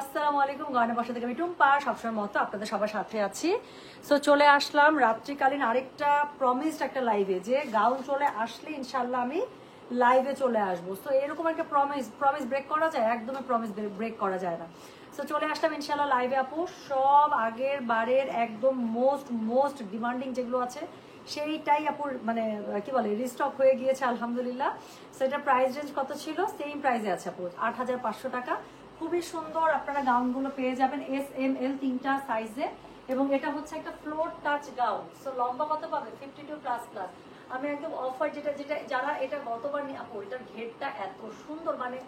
আসসালামু আলাইকুম। গয়না বাসা থেকে আমি টুম্পা সবসময় মতো আপনাদের সবার সাথে আছি। সো চলে আসলাম রাত্রিকালীন আরেকটা প্রমিসড একটা লাইভে, যে গাউন চলে আসলে ইনশাল্লাহ আমি লাইভে চলে আসবো। সো এরকম একটা প্রমিস ব্রেক করা যায়? একদমই প্রমিস ব্রেক করা যায় না। সো চলে আসলাম ইনশাল্লাহ লাইভে আপু। সব আগের বারের একদম মোস্ট ডিমান্ডিং যেগুলো আছে সেইটাই আপুর মানে কি বলে রিস্টক হয়ে গিয়েছে আলহামদুলিল্লাহ। সো এটার প্রাইস রেঞ্জ কত ছিল? সেম প্রাইসে আছে আপু, 8,500 টাকা। খুবই সুন্দর আপনারা গাউনগুলো পেয়ে যাবেন এস এম এল তিনটা সাইজে, এবং এটা হচ্ছে একটা ফ্লোর টাচ গাউন। সো লম্বা কত পাবে? 52++। আমি একদম অফার যেটা যারা এটা গতবার নিয়ে আপু, এটার ঘেরটা এত সুন্দর, মানে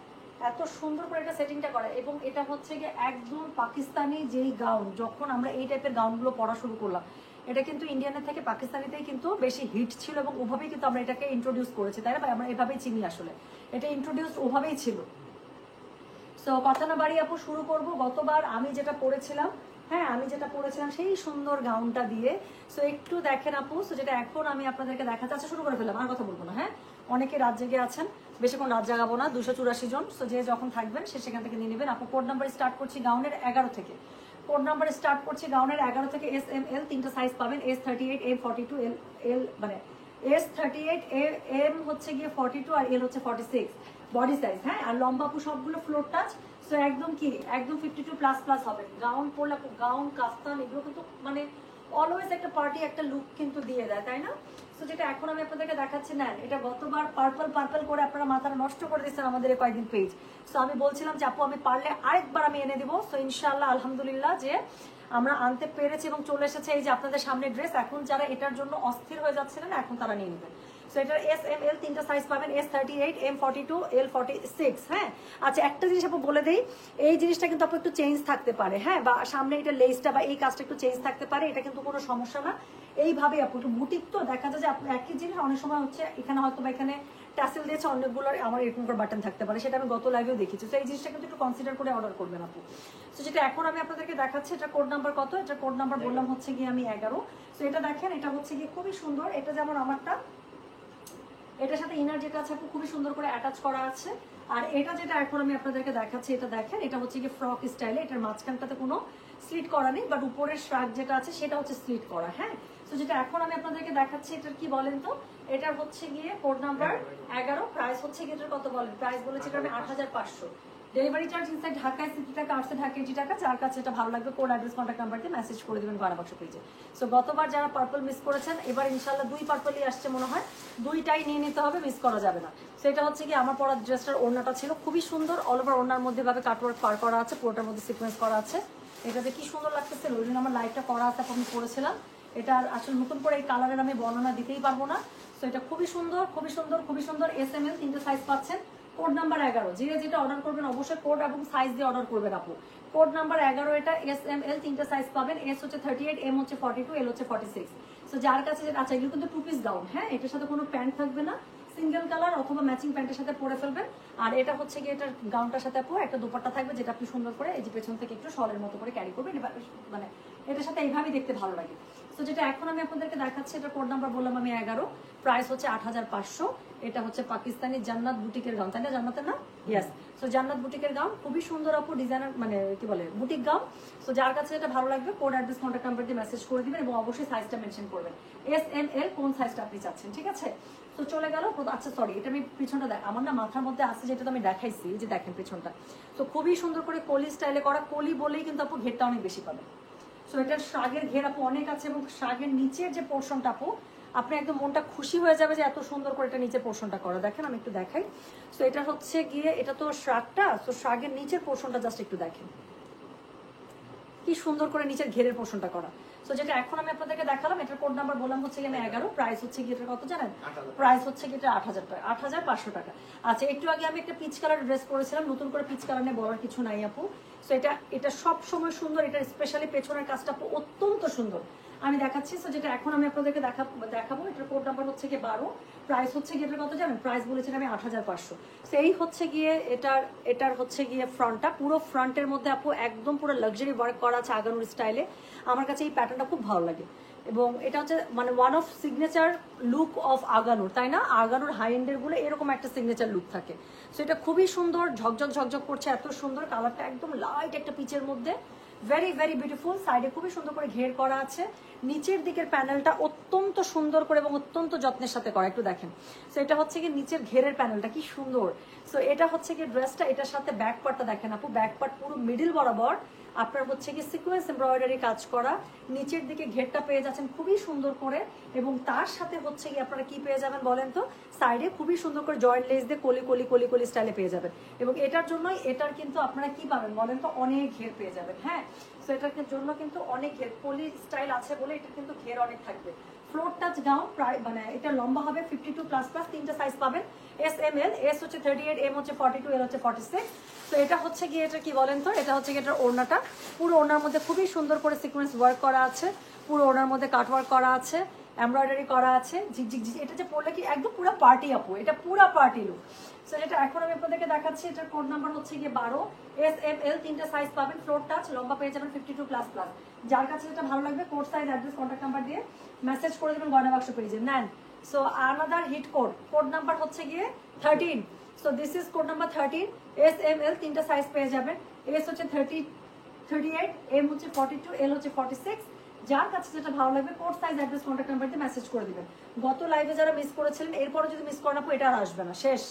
এত সুন্দর করে এটা সেটিংটা করে, এবং এটা হচ্ছে গিয়ে একদম পাকিস্তানি যেই গাউন। যখন আমরা এই টাইপের গাউনগুলো পরা শুরু করলাম, এটা কিন্তু ইন্ডিয়ানের থেকে পাকিস্তানিতেই কিন্তু বেশি হিট ছিল, এবং ওভাবেই কিন্তু আমরা এটাকে ইন্ট্রোডিউস করেছি, তাই না ভাই? আমরা এভাবেই চিনি, আসলে এটা ইন্ট্রোডিউস ওভাবেই ছিল। সো কথা না বাড়ি আপু শুরু করব। গতবার আমি যেটা পরেছিলাম, হ্যাঁ আমি যেটা পরেছিলাম সেই সুন্দর গাউনটা দিয়ে। সো একটু দেখেন আপু। সো যেটা এখন আমি আপনাদেরকে দেখাতে, আচ্ছা শুরু করে ফেললাম, আর কথা বলবো না। হ্যাঁ, অনেকে রাত জেগে আছেন, বেশিক্ষণ রাত জাগাবো না। 284 জন। সো যে যখন থাকবেন সে সেখান থেকে নিয়ে নেবেন আপু। কোড নাম্বার স্টার্ট করছি গাউনের 11 থেকে। কোড নাম্বার স্টার্ট করছি গাউনের 11 থেকে। এস এম এল তিনটা সাইজ পাবেন। S38 M42 এল মানে S38 এম হচ্ছে গিয়ে 42 আর এল হচ্ছে 46 বডি সাইজ। হ্যাঁ, আর লম্বা আপু সবগুলো ফ্লোর টাচ। সো একদম কি একদম 52++ হবে। গাউন পরলে আপু, গাউন কাফতান এগুলো কিন্তু মানে অলওয়েজ একটা পার্টি একটা লুক কিন্তু দিয়ে দেয়, তাই না? সো যেটা এখন আমি আপনাদেরকে দেখাচ্ছি, নেন এটা গতবার পার্পল করে আপনারা মাথাটা নষ্ট করে দিচ্ছেন আমাদের এই কয়েকদিন পেজ। সো আমি বলছিলাম যে আপু আমি পারলে আরেকবার আমি এনে দিব। সো ইনশাআল্লাহ আলহামদুলিল্লাহ যে আমরা আনতে পেরেছি এবং চলে এসেছে এই যে আপনাদের সামনে ড্রেস। এখন যারা এটার জন্য অস্থির হয়ে যাচ্ছিলেন, এখন তারা নিয়ে নেবেন। সো এটার এস এম এল তিনটা সাইজ পাবেন। S38 M42 L46। হ্যাঁ, আচ্ছা একটা জিনিস আপু বলে দেই, এই জিনিসটা কিন্তু আপু একটু চেঞ্জ থাকতে পারে, হ্যাঁ, বা সামনে এটা লেসটা বা এই কাজটা একটু চেঞ্জ থাকতে পারে, এটা কিন্তু কোনো সমস্যা না। এইভাবে আপু একটু বুটিক তো দেখা যায় যে আপনি একই জিনিস অনেক সময় হচ্ছে এখানে হয়তো বা এখানে ট্যাসেল দিয়েছে, অনেকগুলো আমার এরকম করে বাটন থাকতে পারে, সেটা আমি গত লাইভেও দেখেছি। তো এই জিনিসটা কিন্তু একটু কনসিডার করে অর্ডার করবেন আপু। তো যেটা এখন আমি আপনাদেরকে দেখাচ্ছি, এটা কোড নাম্বার কত? এটা কোড নাম্বার বললাম হচ্ছে গিয়ে আমি 11। তো এটা দেখেন, এটা হচ্ছে গিয়ে খুবই সুন্দর। এটা যেমন আমারটা, এটার সাথে ইনার যেটা আছে আপু খুবই সুন্দর করে অ্যাটাচ করা আছে। আর এটা যেটা এখন আমি আপনাদেরকে দেখাচ্ছি, এটা দেখেন, এটা হচ্ছে গিয়ে ফ্রক স্টাইলে। এটার মাঝখানটাতে কোনো স্লিট করা নেই, বাট উপরের শ্রাগ যেটা আছে সেটা হচ্ছে স্লিট করা। হ্যাঁ, তো যেটা এখন আমি আপনাদেরকে দেখাচ্ছি, এটার কি বলেন তো? এটার হচ্ছে গিয়ে কোড নাম্বার 11। প্রাইস হচ্ছে গিয়ে এটার কত বলেন? প্রাইস বলেছি এটা আমি 8,500। ডেলিভারি চার্জ ইনসাইড ঢাকায় 60 টাকা, আউটসাইড ঢাকা 80 টাকা। যার কাছে এটা ভালো লাগবে কোড অ্যাড্রেস কন্ট্যাক্ট নাম্বার দিয়ে মেসেজ করে দেবেন গয়না বাক্স পেজে। সো গতবার যারা পার্পল মিস করেছেন, এবার ইনশাল্লাহ 2 পার্পলই আসছে মনে হয়, 2টাই নিয়ে নিতে হবে, মিস করা যাবে না। সেটা হচ্ছে কি আমার পরা ড্রেসটার ওড়নাটা ছিল খুবই সুন্দর। অল ওভার ওড়নার মধ্যে ভাবে কাটওয়ার্ক পার করা আছে, পুরোটার মধ্যে সিকোয়েন্স করা আছে। এটাতে কি সুন্দর লাগতেছে। ওই দিন আমার লাইভটা করা আছে, আমি পরেছিলাম। এটা আসলে নতুন করে এই কালারের আমি বর্ণনা দিতেই পারবো না। সো এটা খুবই সুন্দর, খুবই সুন্দর, খুবই সুন্দর। এস এম এল তিনটে সাইজ পাচ্ছেন। Code number 11। যেটা অর্ডার করবেন অবশ্যই কোড এবং সাইজ দিয়ে অর্ডার করবেন আপু। কোড নাম্বার 11, এটা এস এম এল তিনটা সাইজ পাবেন। এস হচ্ছে 38, এম হচ্ছে 42, এল হচ্ছে 46। সো যার কাছে, আচ্ছা এগুলো কিন্তু 2 পিস গাউন। হ্যাঁ, এটার সাথে কোনো প্যান্ট থাকবে না, সিঙ্গেল কালার অথবা ম্যাচিং প্যান্টের সাথে পরে ফেলবেন। আর এটা হচ্ছে গিয়ে এটার গাউনটার সাথে আপু একটা দুপাট্টা থাকবে, যেটা আপনি সুন্দর করে এই যে পেছন থেকে একটু শলের মতো করে ক্যারি করবেন, মানে এটার সাথে এইভাবেই দেখতে ভালো লাগে। তো যেটা এখন আমি আপনাদেরকে দেখাচ্ছি, এটা কোড নাম্বার বললাম আমি 11। প্রাইস হচ্ছে 8,500। এটা হচ্ছে পাকিস্তানি জান্নাত বুটিকের গাউন, তাই না? জান্নাতের না? ইয়েস। সো জান্নাত বুটিকের গাউন খুবই সুন্দর আপু, ডিজাইনার মানে কি বলে বুটিক গাউন। সো যার কাছে এটা ভালো লাগবে কোড অ্যাড্রেস কন্ট্যাক্ট নাম্বার দিয়ে মেসেজ করে দিবেন, এবং অবশ্যই সাইজটা মেনশন করবেন। এস এম এল কোন সাইজটা আপনি চাচ্ছেন, ঠিক আছে? তো চলে গেল। আচ্ছা সরি, এটা আমি পিছনটা দেখ, আমার না মাথার মধ্যে আছে যেটা তো আমি দেখাইছি, যে দেখেন পিছনটা। তো খুবই সুন্দর করে কলি স্টাইলে করা, কলি বলেই কিন্তু আপু ঘেরটা অনেক বেশি পাবে। সো এটার শাগের ঘের আপু অনেক আছে, এবং শাগের নিচের যে পোর্শনটা আপু, আপনি একদম মনটা খুশি হয়ে যাবে যে এত সুন্দর করে এটা নিচের পোর্শনটা করা। দেখেন আমি একটু দেখাই। সো এটা হচ্ছে গিয়ে, এটা তো শাগটা, তো শাগের নিচের পোর্শনটা জাস্ট একটু দেখেন কি সুন্দর করে নিচের ঘেরের পোর্শনটা করা। সো যেটা এখন আমি আপনাদেরকে দেখালাম, এটার কোড নাম্বার বললাম হচ্ছে গিয়ে 11। প্রাইস হচ্ছে গিয়ে এটা কত জানেন? প্রাইস হচ্ছে গিয়ে এটা 8,000 টাকা, 8,500 টাকা। আচ্ছা একটু আগে আমি একটা পিচ কালার ড্রেস পরেছিলাম, নতুন করে পিচ কালার নিয়ে বলার কিছু নাই আপু। সো এটা সব সময় সুন্দর। এটা স্পেশালি পেছনের কাজটা আপু অত্যন্ত সুন্দর, আমি দেখাচ্ছি। সো যেটা এখন আমি আপনাদেরকে দেখাবো, এটার কোড নাম্বার হচ্ছে গিয়ে 12। প্রাইস হচ্ছে গিয়ে এটার কত জানেন? প্রাইস বলেছিলাম আমি 8,500। সেই হচ্ছে গিয়ে এটার হচ্ছে গিয়ে ফ্রন্টটা, পুরো ফ্রন্টের মধ্যে আপু একদম পুরো লাক্সারি ওয়ার্ক করা আছে আগানুর স্টাইলে। আমার কাছে এই প্যাটার্নটা খুব ভালো লাগে। এবং এটা হচ্ছে মানে one of signature look of আগানুর, তাই না? আগানুর হাই এন্ডের গুলো এরকম একটা সিগনেচার লুক থাকে। সো এটা খুবই সুন্দর, ঝকঝক ঝকঝক করছে, এত সুন্দর কালারটা, একদম লাইট একটা পিচের মধ্যে, ভেরি ভেরি বিউটিফুল। সাইডে খুবই সুন্দর করে ঘের করা আছে, নিচের দিকের প্যানেলটা অত্যন্ত সুন্দর করে এবং অত্যন্ত যত্নের সাথে করা, একটু দেখেন। সো এটা হচ্ছে কি নিচের ঘেরের প্যানেলটা কি সুন্দর। সো এটা হচ্ছে কি ড্রেসটা, এটার সাথে ব্যাক পার্টটা দেখেন আপু, ব্যাক পার্ট পুরো মিডিল বরাবর আপনার হচ্ছে কি সিকোয়েন্স এমব্রয়ডারি কাজ করা, নিচের দিকে ঘেরটা পেয়ে যাচ্ছেন খুবই সুন্দর করে, এবং তার সাথে হচ্ছে কি আপনারা কি পেয়ে যাবেন বলেন তো, সাইডে খুবই সুন্দর করে জয়েন্ট লেস দিয়ে কলি কলি কলি কলি স্টাইলে পেয়ে যাবেন। এবং এটার জন্যই এটার কিন্তু আপনারা কি পাবেন বলেন তো, অনেক ঘের পেয়ে যাবেন। হ্যাঁ, সো এটার জন্য কিন্তু অনেক ঘের, পলি স্টাইল আছে বলে এটা কিন্তু ঘের অনেক থাকবে। ফ্লোর টাচ গাউন, প্রায় মানে এটা লম্বা হবে 52++, তিনটা সাইজ পাবেন, এস এম এল, এস হচ্ছে 38, এম হচ্ছে 42, এল হচ্ছে 46। তো এটা হচ্ছে গিয়ে এটা কি বলেন তো, এটা হচ্ছে গিয়ে এটার ওড়নাটা, পুরো ওড়নার মধ্যে খুবই সুন্দর করে সিকোয়েন্স ওয়ার্ক করা আছে, পুরো ওড়নার মধ্যে কাট ওয়ার্ক করা আছে, এমব্রয়ডারি করা আছে, ঝিকঝিক ঝিক। এটা যে পড়লে কি একদম পুরো পার্টি আপু, এটা পুরো পার্টি লুক। সো এটা এখন আমি আপনাদেরকে দেখাচ্ছি, এটার কোড নাম্বার হচ্ছে গিয়ে 12, এস এম এল, তিনটা সাইজ পাবেন, ফ্লোর টাচ, লম্বা পেয়ে যাবেন 52++। যার কাছে যেটা ভালো লাগবে code size, address, contact number দিয়ে মেসেজ করে দেবেন, গয়না বাক্স পেজে নেন। So another hit code, code number হচ্ছে গিয়ে 13। So this is code number 13, S M L, তিনটা সাইজ পেয়ে যাবেন, এস হচ্ছে 38, এম হচ্ছে 42, এল হচ্ছে 46। যার কাছে যেটা ভালো লাগবে code size, address, contact number দিয়ে মেসেজ করে দিবেন। গত লাইভে যারা মিস করেছিলেন, এরপরে যদি মিস করেন আপু এটা আর আসবে না, শেষ।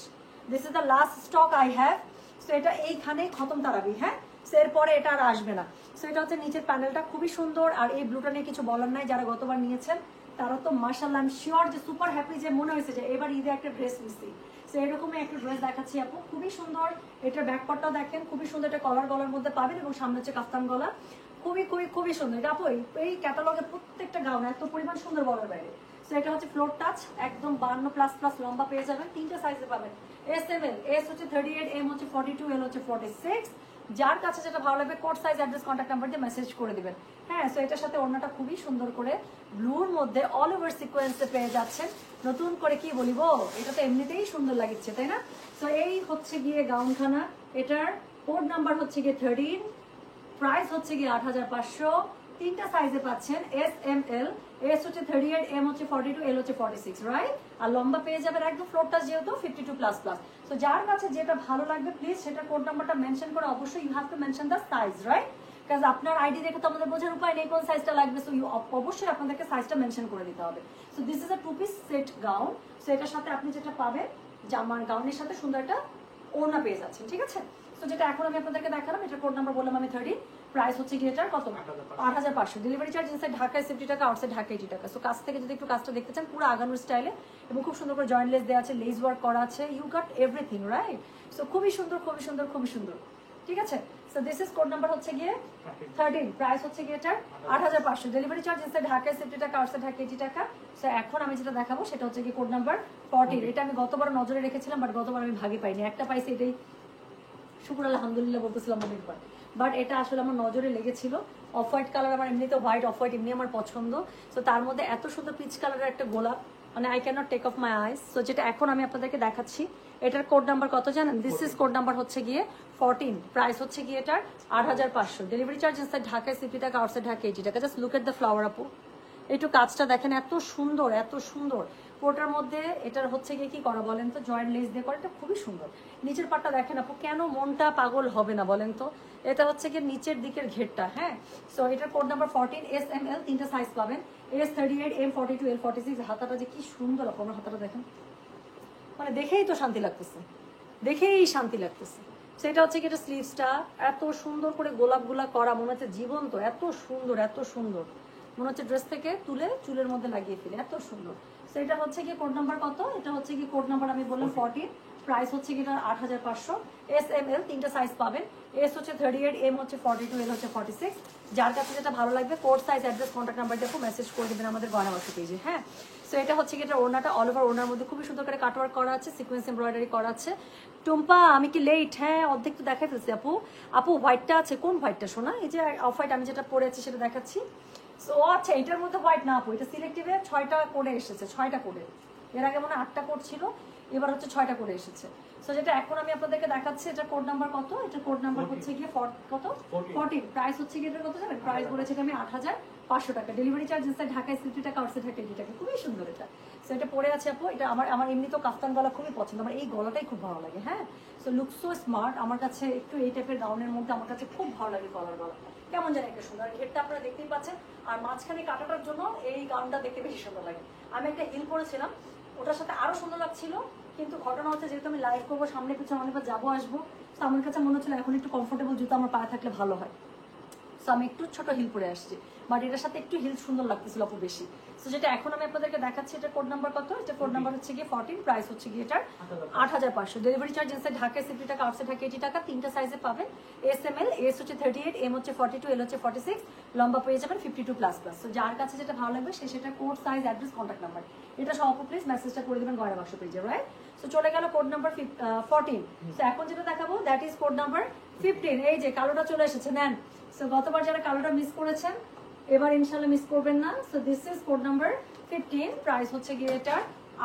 This is the last stock I have. So এটা এইখানেই খতম তারাবি। হ্যাঁ, সো এরপরে এটা আর আসবে না। সো এটা হচ্ছে নিচের প্যানেলটা খুবই সুন্দর, আর এই ব্লুটা নিয়ে কিছু বলার নাই, যারা গতবার নিয়েছেন তারা তো মাশাআল্লাহ, আমি শিওর যে সুপার হ্যাপি, যে মনে হয়েছে যে এবার ঈদে একটা ড্রেস নিচ্ছি। সো এরকমই একটা ড্রেস দেখাচ্ছি আপু, খুবই সুন্দর। এটার ব্যাক পার্টটাও দেখেন খুবই সুন্দর, এটা কলার গলার মধ্যে পাবেন, এবং সামনে হচ্ছে কাফতান গলা, খুবই খুবই খুবই সুন্দর। এটা আপু এই ক্যাটালগের প্রত্যেকটা গাউন এত পরিমাণ সুন্দর বলার বাইরে। সো এটা হচ্ছে ফ্লোর টাচ, একদম 52++ লম্বা পেয়ে যাবেন, তিনটা সাইজে পাবেন, এস এম এল, এস হচ্ছে 38, এম হচ্ছে 42, এল হচ্ছে 46। যার কাছে যেটা ভালো লাগবে code size, address, contact number দিয়ে মেসেজ করে দিবেন। হ্যাঁ, সো এটার সাথে ওড়নাটা খুবই সুন্দর করে ব্লুর মধ্যে অল ওভার সিকোয়েন্সে পেয়ে যাচ্ছেন। নতুন করে কি বলিবো, এটা তো এমনিতেই সুন্দর লাগছে, তাই না? সো এই হচ্ছে গিয়ে গাউনখানা, এটার কোড নাম্বার হচ্ছে গিয়ে 13, প্রাইস হচ্ছে গিয়ে 8500, তিনটা সাইজে পাচ্ছেন, এস এম এল, এস হচ্ছে 38, এম হচ্ছে 42, এল হচ্ছে 46, রাইট? আর লম্বা পেয়ে যাবেন একদম ফ্লোর টাচ যেহেতু 52++। তো যার কাছে যেটা ভালো লাগবে প্লিজ সেটা কোড নাম্বারটা মেনশন করে, অবশ্যই you have to mention the size, right? কাজ আপনার আইডি দেখে তো আমাদের বোঝার উপায় নেই কোন সাইজটা লাগবে। সো অবশ্যই আপনাদেরকে সাইজটা মেনশন করে দিতে হবে। So this is a 2 piece set gown. So এটার সাথে আপনি যেটা পাবেন, জামার গাউনের সাথে সুন্দর একটা ওড়না পেয়ে যাচ্ছেন, ঠিক আছে? তো যেটা এখন আমি আপনাদেরকে দেখালাম, এটার কোড নাম্বার বললাম আমি 30, প্রাইস হচ্ছে কি এটার কত, 8500। ডেলিভারি চার্জ ইনসাইড ঢাকায় 70 টাকা, আউটসাইড ঢাকা 80 টাকা। সো কাছ থেকে যদি একটু কাজটা দেখতে চান, পুরো আগানোর স্টাইলে, এবং খুব সুন্দর করে জয়েন্ট লেস দেওয়া আছে, লেস ওয়ার্ক করা আছে, you got everything, right? So খুবই সুন্দর খুবই সুন্দর খুবই সুন্দর, ঠিক আছে? So this is code number হচ্ছে গিয়ে 13, প্রাইস হচ্ছে গিয়ে এটার 8500। ডেলিভারি চার্জ ইনসাইড ঢাকায় 70 টাকা, আউটসাইড ঢাকা 80 টাকা। সো এখন আমি যেটা দেখাবো সেটা হচ্ছে গিয়ে কোড নাম্বার 14। এটা আমি গতবার নজরে রেখেছিলাম, বাট গতবার আমি ভাগে পাইনি, একটা পাইছি, এটাই শুকুর আলহামদুলিল্লাহ বলতেছিলাম অনেকবার। বাট এটা আসলে আমার নজরে লেগেছিল। অফ হোয়াইট কালার, আমার এমনিতে হোয়াইট অফ হোয়াইট এমনি আমার পছন্দ। সো তার মধ্যে এত সুন্দর পিচ কালারের একটা গোলাপ, মানে I can not take off my eyes. So যেটা এখন আমি আপনাদেরকে দেখাচ্ছি, এটার কোড নাম্বার কত জানেন? দিস ইজ কোড নাম্বার হচ্ছে গিয়ে 14, প্রাইস হচ্ছে গিয়ে এটার 8500। ডেলিভারি চার্জ ইনসাইড ঢাকায় 70 টাকা, আউটসাইড ঢাকা 80 টাকা। Just look at the flower আপু, একটু কাজটা দেখেন, এত সুন্দর এত সুন্দর। পুরোটার মধ্যে এটার হচ্ছে গিয়ে কি করা বলেন তো, জয়েন্ট লেস দিয়ে করা, এটা খুবই সুন্দর। নিচের পাটটা দেখেন আপু, কেন মনটা পাগল হবে না বলেন তো? এটা হচ্ছে গিয়ে নিচের দিকের ঘেরটা। হ্যাঁ, সো এটার code number 14, S M L, তিনটা সাইজ পাবেন, এস 38, এম 42, এল 46। হাতাটা যে কি সুন্দর আপু, আমার হাতাটা দেখেন, মানে দেখেই তো শান্তি লাগতেছে, দেখেই শান্তি লাগতেছে। সেটা হচ্ছে কি, এটা স্লিভসটা এত সুন্দর করে গোলাপগুলা করা, মনে হচ্ছে জীবন্ত, এত সুন্দর এত সুন্দর, মনে হচ্ছে ড্রেস থেকে তুলে চুলের মধ্যে লাগিয়ে ফেলে, এত সুন্দর। সো এটা হচ্ছে কি কোড নাম্বার কত, এটা হচ্ছে কি কোড নাম্বার আমি বললাম 14, প্রাইস হচ্ছে কি এটা 8500। এস এম এল, তিনটা সাইজ পাবেন, এস হচ্ছে 38, এম হচ্ছে 42, এল হচ্ছে 46। যার কাছে যেটা ভালো লাগবে code size, address, contact number দিয়ে মেসেজ করে দেবেন আমাদের গয়না বাক্স পেজে। হ্যাঁ, সো এটা হচ্ছে কি এটা ওড়নাটা, অল ওভার ওড়নার মধ্যে খুবই সুন্দর করে কাটওয়ার্ক করা আছে, সিকোয়েন্স এমব্রয়ডারি করা আছে। টুম্পা আমি কি লেট? হ্যাঁ, অর্ধেক তো দেখাই ফেলছি আপু। আপু হোয়াইটটা আছে, কোন হোয়াইটটা শোনা? এই যে অফ হোয়াইট আমি যেটা পরে আছি সেটা দেখাচ্ছি। সো আচ্ছা, এটার মধ্যে হোয়াইট না আপু, এটা সিলেক্টিভে 6টা করে এসেছে, 6টা করে। এর আগে মনে হয় 8টা কোড ছিল, এবার হচ্ছে 6টা করে এসেছে। সো যেটা এখন আমি আপনাদেরকে দেখাচ্ছি, এটা কোড নাম্বার কত, এটা কোড নাম্বার হচ্ছে গিয়ে কত 14, প্রাইস হচ্ছে গিয়ে এটা কত জানেন, প্রাইস বলেছে আমি 8,500 টাকা, ডেলিভারি চার্জ ইনসাইড ঢাকায় 60 টাকা, আউটসাইড ঢাকা 80 টাকা। খুবই সুন্দর এটা। সো এটা পরে আছে আপু, এটা আমার আমার এমনি তো কাফতান গলা খুবই পছন্দ, আমার এই গলাটাই খুব ভালো লাগে। হ্যাঁ, সো লুক সো স্মার্ট, আমার কাছে একটু এই টাইপের গাউনের মধ্যে আমার কাছে খুব ভালো লাগে গলার গলা, কেমন জানি একটা সুন্দর। ঘেরটা আপনারা দেখতেই পাচ্ছেন, আর মাঝখানে কাটাটার জন্য এই গাউনটা দেখতে বেশি সুন্দর লাগে। আমি একটা হিল পরেছিলাম, ওটার সাথে আরো সুন্দর লাগছিল, কিন্তু ঘটনা হচ্ছে যেহেতু আমি লাইভ করবো, সামনে পিছনে অনেকবার যাবো আসবো, তো আমার কাছে মনে হচ্ছিল এখন একটু কমফোর্টেবল জুতো আমার পায়ে থাকলে ভালো হয়। সো আমি একটু ছোট হিল পরে আসছি, বাট এটার সাথে একটু হিল সুন্দর লাগতেছিল আপু বেশি। সো যেটা এখন আমি আপনাদেরকে দেখাচ্ছি, এটা কোড নাম্বার কত, এটা কোড নাম্বার হচ্ছে গিয়ে 14, প্রাইস হচ্ছে গিয়ে এটার 8,500, ডেলিভারি চার্জ ইনসাইড ঢাকায় 60 টাকা, আউটসাইড ঢাকা 80 টাকা। 3টা সাইজে পাবেন, এস এম এল, এস হচ্ছে 38, এম হচ্ছে 42, এল হচ্ছে 46, লম্বা পেয়ে যাবেন 52++। সো যার কাছে যেটা ভালো লাগবে সে সেটা code, size, address, contact number এটা সহ প্লিজ মেসেজটা করে দেবেন গয়না বাক্স পেজে, রাইট? সো চলে গেল কোড নাম্বার 14। সো এখন যেটা দেখাবো দ্যাট ইজ কোড নাম্বার 15। এই যে কালোটা চলে এসেছে, নেন। সো গতবার যারা কালোটা মিস করেছেন এবার ইনশাল্লাহ মিস করবেন না। So this is code number 15, price হচ্ছে গিয়ে এটা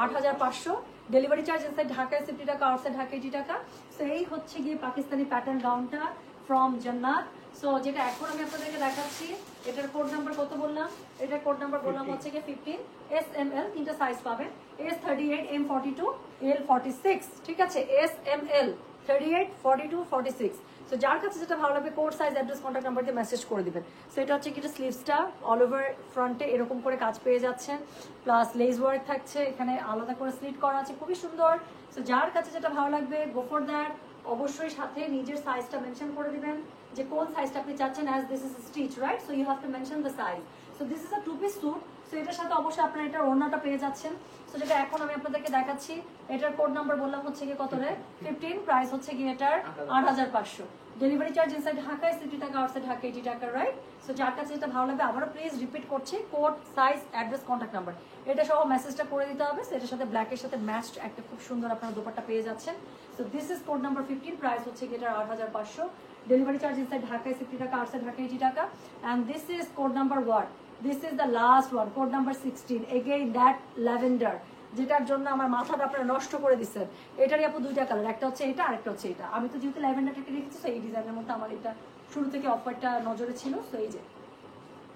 8,500, ডেলিভারি চার্জ ইনসাইড ঢাকায় 60 টাকা, আউটসাইড ঢাকা 80 টাকা। সো এই হচ্ছে গিয়ে পাকিস্তানি প্যাটার্ন গাউনটা ফ্রম জান্নাত। সো যেটা এখন আমি আপনাদেরকে দেখাচ্ছি, এটার কোড নাম্বার কত বললাম, এটার কোড নাম্বার বললাম হচ্ছে গিয়ে 15, এস এম এল, 3টা সাইজ পাবেন, এস 38, এম 42, এল 46, ঠিক আছে? এস এম এল 38, 42, 46। সো যার কাছে যেটা ভালো লাগবে code, size, address, contact number দিয়ে মেসেজ করে দিবেন। সো এটা হচ্ছে কি, স্লিভসটা অল ওভার ফ্রন্টে এরকম করে কাজ পেয়ে যাচ্ছেন, প্লাস লেস ওয়ার্ক থাকছে, এখানে আলাদা করে স্লিট করা আছে, খুবই সুন্দর। সো যার কাছে যেটা ভালো লাগবে গো ফর দ্যাট। অবশ্যই সাথে নিজের সাইজটা মেনশন করে দিবেন যে কোন সাইজটা আপনি চাচ্ছেন, as this is stitch, right? So you have to mention the size. So this is a 2 piece suit. So এটার সাথে অবশ্যই আপনারা এটার ওড়নাটা পেয়ে যাচ্ছেন। সো যেটা এখন আমি আপনাদেরকে দেখাচ্ছি, এটার কোড নাম্বার বললাম হচ্ছে গিয়ে কত রে, 15, প্রাইস হচ্ছে গিয়ে এটার 8,500, ডেলিভারি চার্জ ইনসাইড ঢাকায় 60 টাকা, আউটসাইড ঢাকা 80 টাকা, রাইট? সো যার কাছে যেটা ভালো লাগবে, আবারও প্লিজ রিপিট করছি, code, size, address, contact number এটা সহ মেসেজটা করে দিতে হবে। সো এটার সাথে ব্ল্যাকের সাথে ম্যাচড একটা খুব সুন্দর আপনারা দোপাট্টা পেয়ে যাচ্ছেন। So this is code number 15, price হচ্ছে গিয়ে এটার 8,500, ডেলিভারি চার্জ ইনসাইড ঢাকায় 60 টাকা, আউটসাইড ঢাকা 80 টাকা। And this is code number 1, this is the last one, code number 16, again that lavender, যেটার জন্য আমার মাথাটা আপনারা নষ্ট করে দিচ্ছেন। এটারই আপু 2টা কালার, একটা হচ্ছে এটা, আরেকটা হচ্ছে এটা। আমি তো যেহেতু ল্যাভেন্ডারটাকে রেখেছি, তো এই ডিজাইনের মধ্যে আমার এটা শুরু থেকে অফারটা নজরে ছিল। সো এই যে,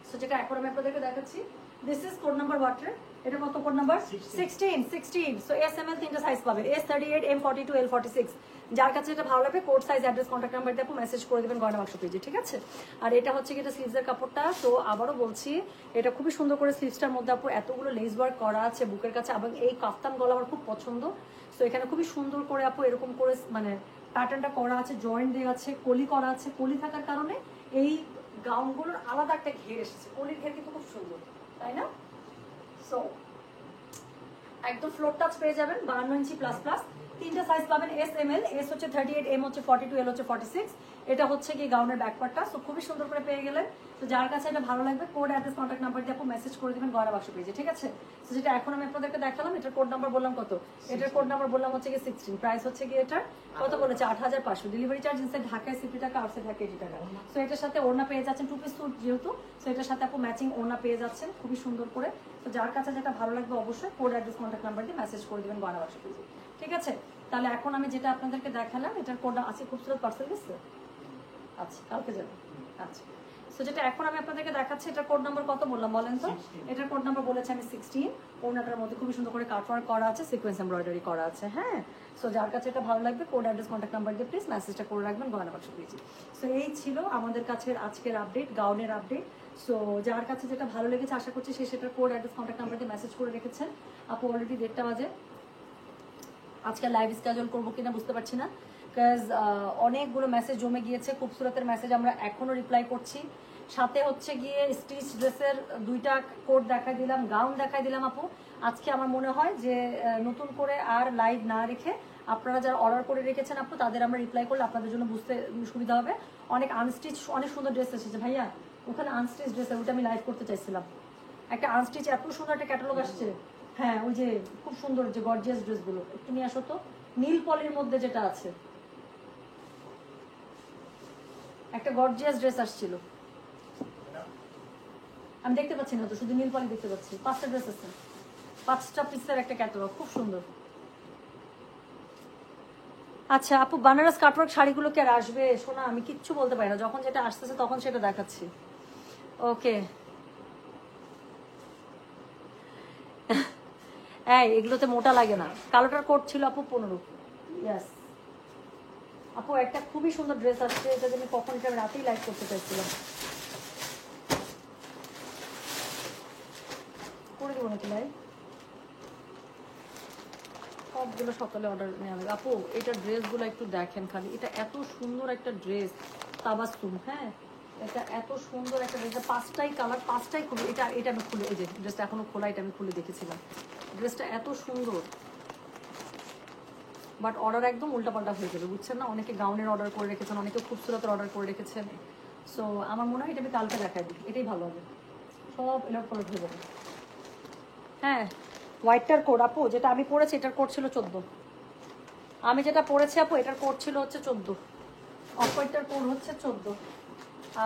সো যেটা এখন আমি আপনাদেরকে দেখাচ্ছি, this is code number water, এটা কত code number 16। So S M L 3টা সাইজ পাবেন, এস 38, এম 42, এল 46। যার কাছে এটা ভালো লাগবে code, size, address, contact number দিয়ে আপনি মেসেজ করে দেবেন গয়না বাক্স পেজে, ঠিক আছে? আর এটা হচ্ছে কি, এটা স্লিভসের কাপড়টা। তো আবারও বলছি, এটা খুবই সুন্দর করে স্লিভসটার মধ্যে আপু এতগুলো লেস ওয়ার্ক করা আছে বুকের কাছে, এবং এই কাফতান গলা আমার খুব পছন্দ। সো এখানে খুবই সুন্দর করে আপু এরকম করে মানে প্যাটার্নটা করা আছে, জয়েন্ট দেওয়া আছে, কলি করা আছে। কলি থাকার কারণে এই গাউনগুলোর আলাদা একটা ঘের এসেছে, কলির ঘের কিন্তু খুব সুন্দর, তাই না? সো একদম ফ্লোর টাচ পেয়ে যাবেন, 52 ইঞ্চি প্লাস প্লাস। 3টা সাইজ পাবেন, এস এম এল, এস হচ্ছে 38, এম হচ্ছে 42, এল হচ্ছে 46। এটা হচ্ছে কি গাউনের ব্যাকপার্টটা। সো খুবই সুন্দর করে পেয়ে গেলেন। তো যার কাছে এটা ভালো লাগবে কোড, অ্যাড্রেস, কন্ট্যাক্ট নাম্বার দিয়ে আপনি মেসেজ করে দিবেন গয়না বাক্স পেজে, ঠিক আছে? তো যেটা এখন আমি আপনাদেরকে দেখালাম, এটার কোড নাম্বার বললাম কত, এটার কোড নাম্বার বললাম হচ্ছে কি 16, প্রাইস হচ্ছে কি এটার কত বলেছে 8,500, ডেলিভারি চার্জ ইনসাইড ঢাকায় 60 টাকা, আউটসাইড ঢাকা 80 টাকা। সো এটার সাথে ওড়না পেয়ে যাচ্ছেন, 2 পিস স্যুট যেহেতু, সো এটার সাথে আপনি ম্যাচিং ওড়না পেয়ে যাচ্ছেন খুবই সুন্দর করে। তো যার কাছে যেটা ভালো লাগবে অবশ্যই কোড, অ্যাড্রেস, কন্ট্যাক্ট নাম্বার দিয়ে মেসেজ করে দিবেন গয়না বাক্স পেজে, ঠিক আছে? তাহলে এখন আমি যেটা আপনাদেরকে দেখালাম, এটার কোড আছে, খুবসুরত পার্সেল গেছে, আচ্ছা কালকে যাবে, আচ্ছা। সো যেটা এখন আমি আপনাদেরকে দেখাচ্ছি, এটার কোড নাম্বার কত বললাম বলেন তো? এটার কোড নাম্বার বলেছে আমি 16। ওড়নাটার মধ্যে খুবই সুন্দর করে কাটওয়ার্ক করা আছে, সিকোয়েন্স এমব্রয়ডারি করা আছে, হ্যাঁ। সো যার কাছে এটা ভালো লাগবে কোড, অ্যাড্রেস, কন্ট্যাক্ট নাম্বার দিয়ে প্লিজ মেসেজটা করে রাখবেন গয়না বাক্স পেজে। সো এই ছিল আমাদের কাছে আজকের আপডেট, গাউনের আপডেট। সো যার কাছে যেটা ভালো লেগেছে আশা করছি সে সেটার কোড, অ্যাড্রেস, কন্ট্যাক্ট নাম্বার দিয়ে মেসেজ করে রেখেছেন। আপু অলরেডি 1:30 বাজে, আজকে লাইভ স্কেজুল করবো কিনা বুঝতে পারছি না, বিকজ অনেকগুলো মেসেজ জমে গিয়েছে। খুবসুরতের মেসেজ আমরা এখনো রিপ্লাই করছি। সাথে হচ্ছে গিয়ে স্টিচ ড্রেসের 2টা কোড দেখাই দিলাম, গাউন দেখাই দিলাম। আপু আজকে আমার মনে হয় যে নতুন করে আর লাইভ না রেখে আপনারা যারা অর্ডার করে রেখেছেন আপু, তাদের আমরা রিপ্লাই করলে আপনাদের জন্য বুঝতে সুবিধা হবে। অনেক আনস্টিচ, অনেক সুন্দর ড্রেস এসেছে ভাইয়া, ওখানে আনস্টিচ ড্রেস, ওটা আমি লাইভ করতে চাইছিলাম। একটা আনস্টিচ এত সুন্দর একটা ক্যাটালগ আসছে, হ্যাঁ ওই যে খুব সুন্দর যে গর্জিয়াস ড্রেসগুলো, একটু নিয়ে আসো তো। নীল পলির মধ্যে যেটা আছে, একটা গর্জিয়াস ড্রেস আসছিল, আমি দেখতে পাচ্ছি না তো, শুধু নীল পলি দেখতে পাচ্ছি। 5টা ড্রেস আছে, 5টা পিসের একটা ক্যাটালগ, খুব সুন্দর। আচ্ছা আপু, বানারস কাটওয়ার্ক শাড়িগুলো কি আর আসবে? শোনা, আমি কিচ্ছু বলতে পারি না, যখন যেটা আসতেছে তখন সেটা দেখাচ্ছি। ওকে, এই এগুলোতে মোটা লাগে না। কালোটার কোট ছিল আপু 15। ইয়াস আপু, একটা খুবই সুন্দর ড্রেস আসছে, এটা আমি কখন, এটা রাতেই লাইভ করতে চাইছিলাম, করে দেবো নাকি লাইভ? সবগুলো সকালে অর্ডার নেওয়া হবে আপু। এটা ড্রেসগুলো একটু দেখেন খালি, এটা এত সুন্দর একটা ড্রেস, তাবাসসুম। হ্যাঁ, এটা এত সুন্দর একটা ড্রেস, 5টাই কালার, 5টাই খুলে, এটা এটা আমি খুলে, এই যে ড্রেসটা এখনো খোলা, এটা আমি খুলে দেখেছিলাম। ড্রেসটা এত সুন্দর, বাট অর্ডার একদম উল্টাপাল্টা হয়ে যাবে, বুঝছেন না? অনেকে গাউনের অর্ডার করে রেখেছেন, অনেকে খুবসুরতের অর্ডার করে রেখেছেন। সো আমার মনে হয় এটা আমি কালকে দেখাই দিই, এটাই ভালো হবে, সব এলোট ফলোট হয়ে যাবে। হ্যাঁ, হোয়াইটটার কোড আপু, যেটা আমি পরেছি এটার কোড ছিল 14। আমি যেটা পরেছি আপু এটার কোড ছিল হচ্ছে 14, অফ হোয়াইটটার কোড হচ্ছে 14।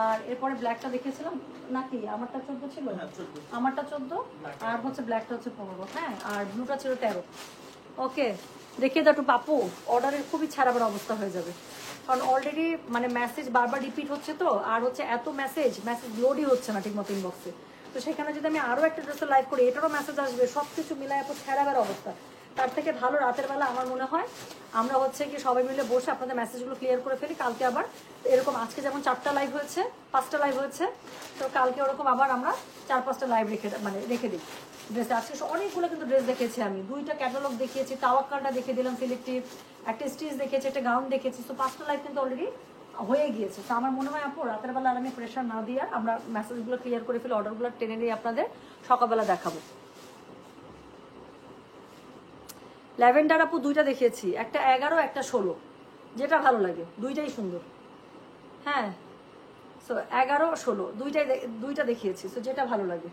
আর এরপরে ব্ল্যাকটা দেখেছিলাম নাকি, আমারটা 14 ছিল, আমারটা 14, আর হচ্ছে ব্ল্যাকটা হচ্ছে 15। হ্যাঁ, আর ব্লুটা ছিল 13। ওকে, দেখিয়ে দাও একটু পাপু, অর্ডারের খুবই ছাড়াবার অবস্থা হয়ে যাবে, কারণ অলরেডি মানে মেসেজ বারবার রিপিট হচ্ছে তো, আর হচ্ছে এত মেসেজ লোডই হচ্ছে না ঠিক মতো ইনবক্সে। তো সেখানে যদি আমি আরও একটা ড্রেসে লাইভ করি, এটারও মেসেজ আসবে, সব কিছু মিলায় এত ছাড়াবার অবস্থা। তার থেকে ভালো রাতের বেলা আমার মনে হয় আমরা হচ্ছে কি সবাই মিলে বসে আপনাদের মেসেজগুলো ক্লিয়ার করে ফেলি। কালকে আবার এরকম, আজকে যেমন 4টা লাইভ হয়েছে, 5টা লাইভ হয়েছে, তো কালকে ওরকম আবার আমরা 4-5টা লাইভ রেখে দিই ড্রেস। আজকে অনেকগুলো কিন্তু ড্রেস দেখেছি আমি, 2টা ক্যাটালগ দেখিয়েছি, তাওয়াক্কালটা দেখিয়ে দিলাম সিলেক্টিভ, একটা স্টিচ দেখেছি, একটা গাউন দেখেছি। তো 5টা লাইভ কিন্তু অলরেডি হয়ে গিয়েছে। তো আমার মনে হয় আপু রাতের বেলা আর আমি প্রেশার না দিয়ে আমরা মেসেজগুলো ক্লিয়ার করে ফেলি, অর্ডারগুলো টেনে নিয়ে আপনাদের সকালবেলা দেখাবো। ল্যাভেন্ডার আপু 2টা দেখিয়েছি, একটা 11, একটা 16, যেটা ভালো লাগে, 2টাই সুন্দর। হ্যাঁ, সো 11, 16 দুইটা দেখিয়েছি, সো যেটা ভালো লাগে।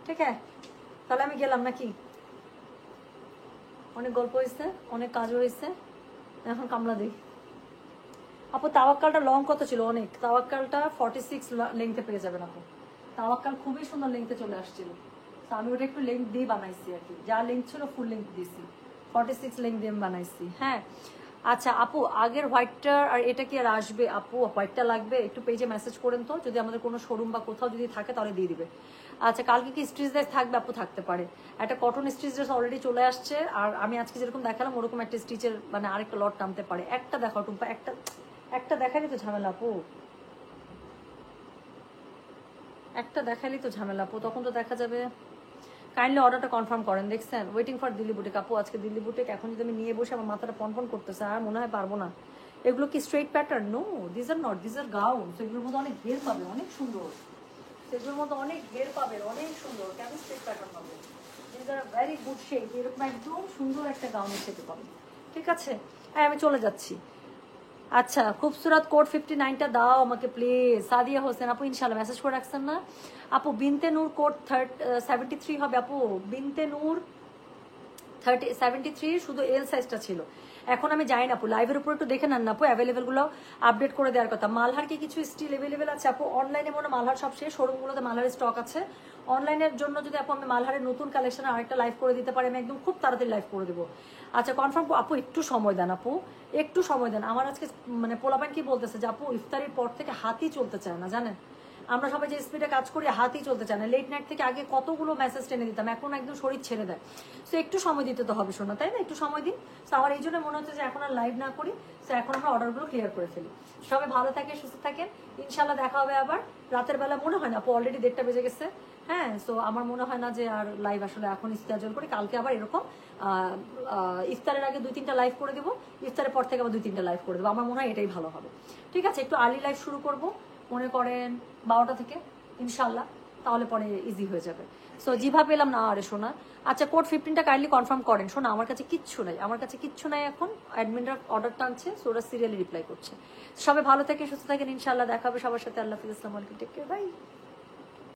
ঠিক আছে, তাহলে আমি গেলাম নাকি? অনেক গল্প হয়েছে, অনেক কাজও হয়েছে, এখন কামলা দিই। আপু তাওয়াক্কালটা লং কত ছিল? অনেক, তাওয়াক্কালটা 46 লেংথে পেয়ে যাবেন আপু। তাওয়াক্কাল খুবই সুন্দর লেংথে চলে আসছিল, তো আমি ওটা একটু লেংথ দিয়ে বানাইছি আর কি, যা লেংথ ছিল ফুল লেংথ দিয়েছি, 46 লেংথ দিয়ে বানাইছি। হ্যাঁ, আচ্ছা আপু, আগের হোয়াইটটা আর এটা কি আর আসবে? আপু হোয়াইটটা লাগবে, একটু পেজে মেসেজ করেন তো, যদি আমাদের কোনো শোরুম বা কোথাও যদি থাকে তাহলে দিয়ে দিবে। আচ্ছা, কালকে কি স্টিচ ড্রেস থাকবে? আপু থাকতে পারে, একটা কটন স্টিচ ড্রেস অলরেডি চলে আসছে, আর আমি আজকে যেরকম দেখালাম ওরকম একটা স্টিচের মানে আরেকটা লট নামতে পারে। একটা দেখাও টুম্পা, একটা দেখালি তো ঝামেলা আপু, একটা দেখালি তো ঝামেলা আপু, তখন তো দেখা যাবে। কাইন্ডলি অর্ডারটা কনফার্ম করেন। দেখছেন, ওয়েটিং ফর দিল্লি বুটিক আপু, আজকে দিল্লি বুটিক এখন যদি আমি নিয়ে বসে আমার মাথাটা পনপন করতেছে, আর মনে হয় পারবো না। এগুলো কি straight pattern? No, this are not, this are gown. সেগুলোর মধ্যে অনেক ঘের পাবে, অনেক সুন্দর, সেগুলোর মধ্যে অনেক ঘের পাবে, অনেক সুন্দর, কেন স্ট্রেট প্যাটার্ন পাবে? This are very good shape, এরকম একদম সুন্দর একটা গাউনের শেপে পাবে। ঠিক আছে, হ্যাঁ আমি চলে যাচ্ছি। আচ্ছা, খুবসুরত কোড 59টা দাও আমাকে প্লিজ। সাদিয়া হোসেন আপু, ইনশাল্লাহ মেসেজ করে রাখছেন না আপু? বিনতে নূর কোড 73 হবে আপু, বিনতে নূর 73, শুধু এল সাইজটা ছিল। এখন আমি যাই না আপু, লাইভের উপর একটু দেখে নেন না আপু, অ্যাভেলেবেলগুলো আপডেট করে দেওয়ার কথা। মালহার কি কিছু স্টিল অ্যাভেলেবেল আছে আপু? অনলাইনে মনে মালহার সব শেষ, শোরুমগুলোতে মালহারের স্টক আছে। অনলাইনের জন্য যদি আপু আমি মালহারের নতুন কালেকশন আরেকটা লাইভ করে দিতে পারি, আমি একদম খুব তাড়াতাড়ি লাইভ করে দেবো। আচ্ছা কনফার্ম আপু, একটু সময় দেন আপু, একটু সময় দেন। আমার আজকে মানে পোলাপান কি বলতেছে যে আপু ইফতারির পর থেকে হাতই চলতে চায় না, জানেন? আমরা সবাই যে স্পিডে কাজ করি হাতই চলতে চায় না। লেট নাইট থেকে আগে কতগুলো মেসেজ টেনে দিতাম, এখন একদম শরীর ছেড়ে দেয়। সো একটু সময় দিতে তো হবে শোনা, তাই না? একটু সময় দিন। সো আমার এই জন্য মনে হচ্ছে যে এখন আর লাইভ না করি, সো এখন আমরা অর্ডারগুলো ক্লিয়ার করে ফেলি। সবাই ভালো থাকেন, সুস্থ থাকেন, ইনশাল্লাহ দেখা হবে আবার রাতের বেলা। মনে হয় না আপু, অলরেডি 1:30 বেজে গেছে। হ্যাঁ, সো আমার মনে হয় না যে আর লাইভ আসলে এখন স্কেজুল করি। কালকে আবার এরকম ইফতারের আগে 2-3টা লাইভ করে দেবো, ইফতারের পর থেকে আবার 2-3টা লাইভ করে দেবো। আমার মনে হয় এটাই ভালো হবে। ঠিক আছে, একটু আর্লি লাইভ শুরু করবো, মনে করেন 12টা থেকে ইনশাল্লাহ, তাহলে পরে ইজি হয়ে যাবে। সো জিভা পেলাম না আরে শোনা। আচ্ছা, কোড 15টা কাইন্ডলি কনফার্ম করেন। শোনা, আমার কাছে কিচ্ছু নাই, আমার কাছে কিচ্ছু নাই এখন। অ্যাডমিনরা অর্ডার টানছে, সো ওরা সিরিয়ালি রিপ্লাই করছে। সবাই ভালো থাকে, সুস্থ থাকেন, ইনশাল্লাহ দেখা হবে সবার সাথে। আল্লাহ হাফিজ, আসসালামু আলাইকুম, টেক কেয়ার, বাই।